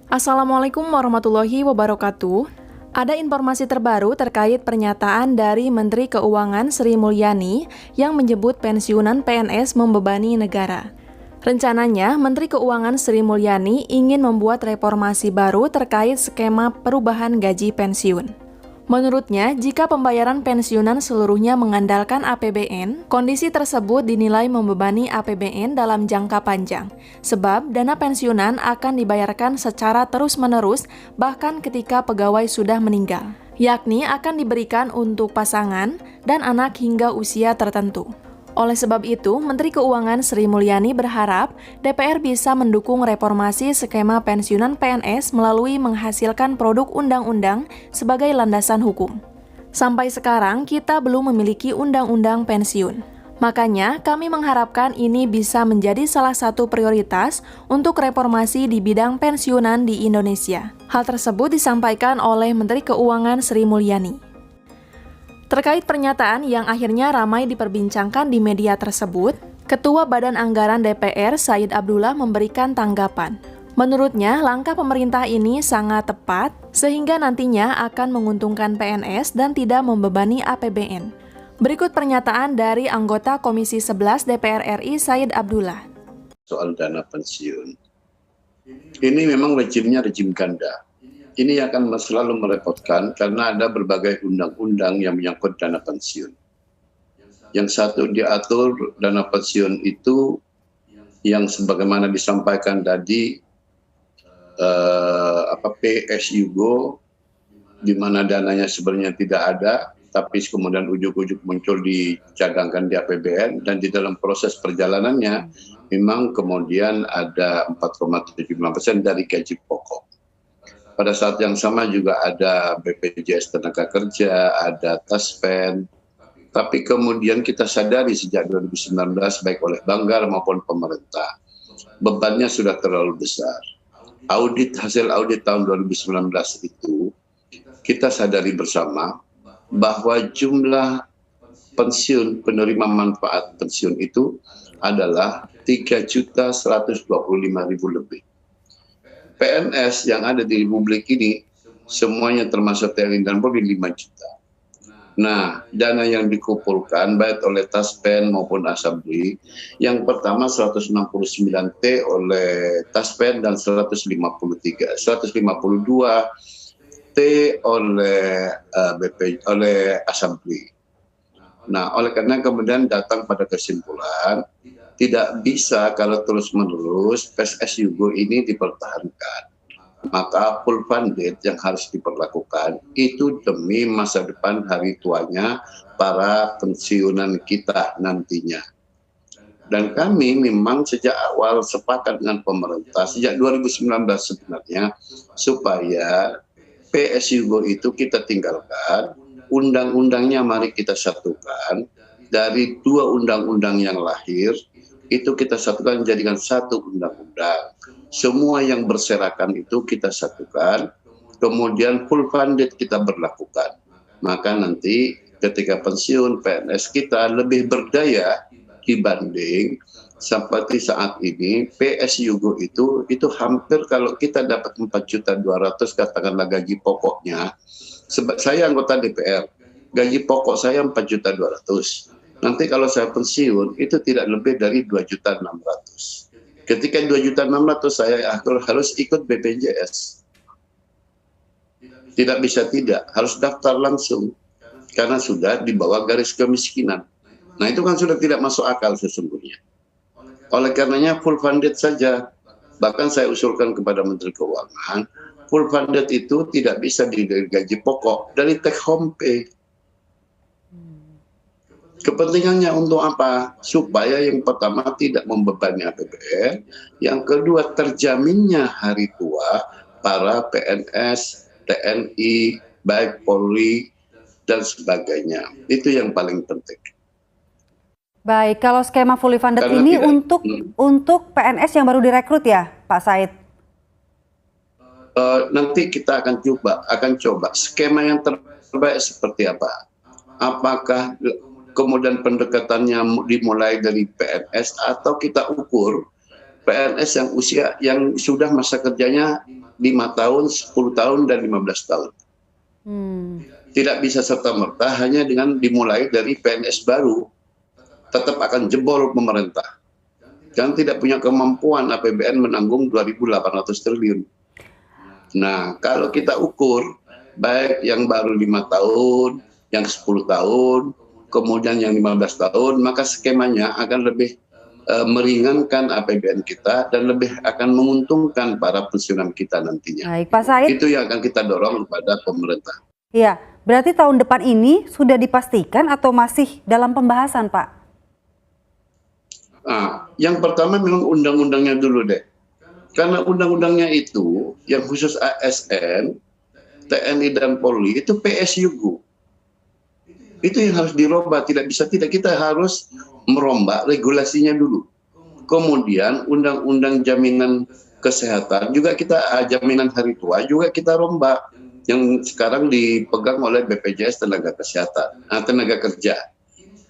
Assalamualaikum warahmatullahi wabarakatuh. Ada informasi terbaru terkait pernyataan dari Menteri Keuangan Sri Mulyani yang menyebut pensiunan PNS membebani negara. Rencananya, Menteri Keuangan Sri Mulyani ingin membuat reformasi baru terkait skema perubahan gaji pensiun. Menurutnya, jika pembayaran pensiunan seluruhnya mengandalkan APBN, kondisi tersebut dinilai membebani APBN dalam jangka panjang, sebab dana pensiunan akan dibayarkan secara terus-menerus bahkan ketika pegawai sudah meninggal, yakni akan diberikan untuk pasangan dan anak hingga usia tertentu. Oleh sebab itu, Menteri Keuangan Sri Mulyani berharap DPR bisa mendukung reformasi skema pensiunan PNS melalui menghasilkan produk undang-undang sebagai landasan hukum. Sampai sekarang, kita belum memiliki undang-undang pensiun. Makanya, kami mengharapkan ini bisa menjadi salah satu prioritas untuk reformasi di bidang pensiunan di Indonesia. Hal tersebut disampaikan oleh Menteri Keuangan Sri Mulyani. Terkait pernyataan yang akhirnya ramai diperbincangkan di media tersebut, Ketua Badan Anggaran DPR Said Abdullah memberikan tanggapan. Menurutnya, langkah pemerintah ini sangat tepat sehingga nantinya akan menguntungkan PNS dan tidak membebani APBN. Berikut pernyataan dari anggota Komisi 11 DPR RI Said Abdullah. Soal dana pensiun, ini memang rejimnya rejim ganda. Ini akan selalu merepotkan karena ada berbagai undang-undang yang menyangkut dana pensiun. Yang satu diatur dana pensiun itu yang sebagaimana disampaikan tadi PSUGO, di mana dananya sebenarnya tidak ada, tapi kemudian ujuk-ujuk muncul dicadangkan di APBN, dan di dalam proses perjalanannya memang kemudian ada 4,75% dari gaji pokok. Pada saat yang sama juga ada BPJS Tenaga-Kerja, ada Taspen, tapi kemudian kita sadari sejak 2019 baik oleh Banggar maupun pemerintah, bebannya sudah terlalu besar. Hasil audit tahun 2019 itu, kita sadari bersama bahwa jumlah pensiun, penerima manfaat pensiun itu adalah 3.125.000 lebih. PNS yang ada di Republik ini semuanya termasuk TNI dan Polri 5 juta. Nah, dana yang dikumpulkan baik oleh Taspen maupun Asabri, yang pertama 169T oleh Taspen dan 152 T oleh Asabri. Nah, oleh karena kemudian datang pada kesimpulan tidak bisa kalau terus-menerus PSUGO ini dipertahankan. Maka full funded yang harus diperlakukan itu demi masa depan hari tuanya para pensiunan kita nantinya. Dan kami memang sejak awal sepakat dengan pemerintah, sejak 2019 sebenarnya, supaya PSUGO itu kita tinggalkan, undang-undangnya mari kita satukan, dari 2 undang-undang yang lahir, itu kita satukan jadikan satu undang-undang. Semua yang berserakan itu kita satukan, kemudian full funded kita berlakukan. Maka nanti ketika pensiun PNS kita lebih berdaya dibanding seperti saat ini PSUGO itu hampir kalau kita dapat 4.200.000 katakanlah gaji pokoknya. Saya anggota DPR, gaji pokok saya 4.200.000. Nanti kalau saya pensiun itu tidak lebih dari 2.600.000. Ketika 2.600.000 saya harus ikut BPJS. Tidak bisa tidak, harus daftar langsung karena sudah di bawah garis kemiskinan. Nah, itu kan sudah tidak masuk akal sesungguhnya. Oleh karenanya full funded saja. Bahkan saya usulkan kepada Menteri Keuangan, full funded itu tidak bisa dari gaji pokok, dari take home pay. Kepentingannya untuk apa? Supaya yang pertama tidak membebani APBN, yang kedua terjaminnya hari tua para PNS, TNI, baik Polri, dan sebagainya. Itu yang paling penting. Baik, kalau skema fully funded karena ini untuk PNS yang baru direkrut ya, Pak Said? Nanti kita akan coba skema yang terbaik seperti apa. Apakah kemudian pendekatannya dimulai dari PNS atau kita ukur PNS yang sudah masa kerjanya 5 tahun, 10 tahun, dan 15 tahun. Tidak bisa serta-merta hanya dengan dimulai dari PNS baru. Tetap akan jebol pemerintah. Kan tidak punya kemampuan APBN menanggung 2.800 triliun. Nah, kalau kita ukur, baik yang baru 5 tahun, yang 10 tahun, kemudian yang 15 tahun, maka skemanya akan lebih meringankan APBN kita dan lebih akan menguntungkan para pensiunan kita nantinya. Baik, Pak Said. Itu yang akan kita dorong kepada pemerintah. Iya, berarti tahun depan ini sudah dipastikan atau masih dalam pembahasan, Pak? Nah, yang pertama memang undang-undangnya dulu deh. Karena undang-undangnya itu, yang khusus ASN, TNI dan Polri, itu PSYugo. Itu yang harus dirubah, tidak kita harus merombak regulasinya dulu. Kemudian undang-undang jaminan kesehatan juga jaminan hari tua juga kita rombak, yang sekarang dipegang oleh BPJS tenaga kerja.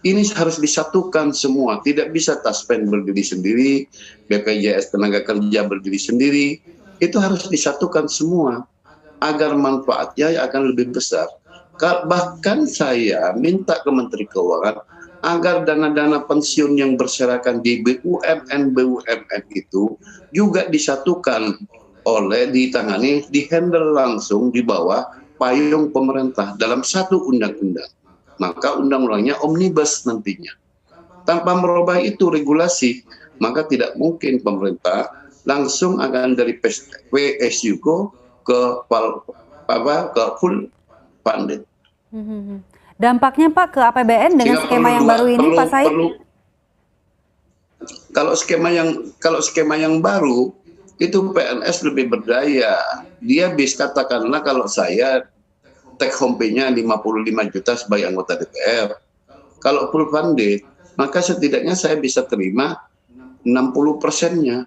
Ini harus disatukan semua, tidak bisa Taspen berdiri sendiri, BPJS tenaga kerja berdiri sendiri. Itu harus disatukan semua agar manfaatnya akan lebih besar. Bahkan saya minta ke Menteri Keuangan agar dana-dana pensiun yang berserakan di BUMN itu juga disatukan ditangani, dihandle langsung di bawah payung pemerintah dalam satu undang-undang. Maka undang-undangnya omnibus nantinya. Tanpa merubah itu regulasi, maka tidak mungkin pemerintah langsung akan dari PSYugo ke full funded. Dampaknya Pak ke APBN dengan skema yang baru ini, Pak Said? Kalau skema yang baru itu PNS lebih berdaya. Dia bisa katakanlah kalau saya take home pay-nya 55 juta sebagai anggota DPR. Kalau full funded, maka setidaknya saya bisa terima 60%-nya.